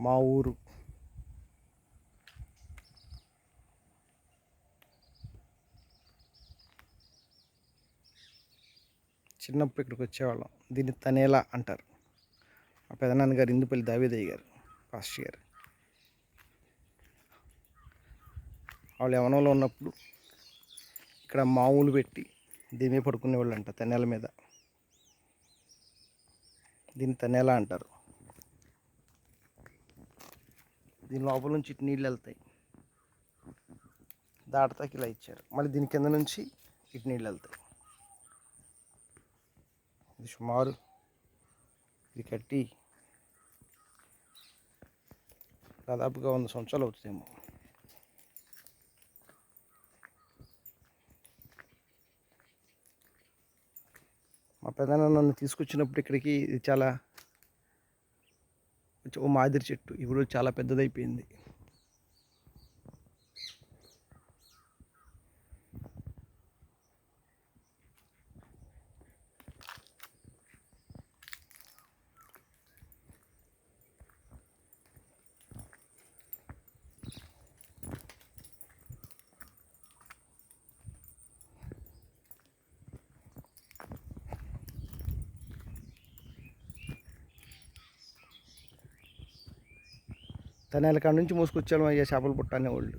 మా ఊరు. చిన్నప్పుడు ఇక్కడికి వచ్చేవాళ్ళం. దీన్ని తనేలా అంటారు. మా పెదనాన్నగారు ఇందుపల్లి దావేదయ్య గారు, పాస్టర్ గారు. వాళ్ళు యవనంలో ఉన్నప్పుడు ఇక్కడ మామూలు పెట్టి దీని మీద పడుకునేవాళ్ళు అంట, తనేల మీద. దీన్ని తనేలా అంటారు. దీని లోపల నుంచి ఇటు నీళ్ళు వెళ్తాయి, దాటతాకి ఇలా ఇచ్చారు. మళ్ళీ దీని కింద నుంచి ఇటు నీళ్ళు వెళ్తాయి. ఇది సుమారు ఇది కట్టి దాదాపుగా 100 సంవత్సరాలు అవుతుందేమో. మా పెదనాన్న నన్ను తీసుకొచ్చినప్పుడు ఇక్కడికి ఇది చాలా ఓ మాదిరి చెట్టు, ఇప్పుడు చాలా పెద్దదైపోయింది. తనేల కాడ నుంచి మోసుకొచ్చాము అయ్యా చేపలు పుట్ట అనేవాళ్ళు.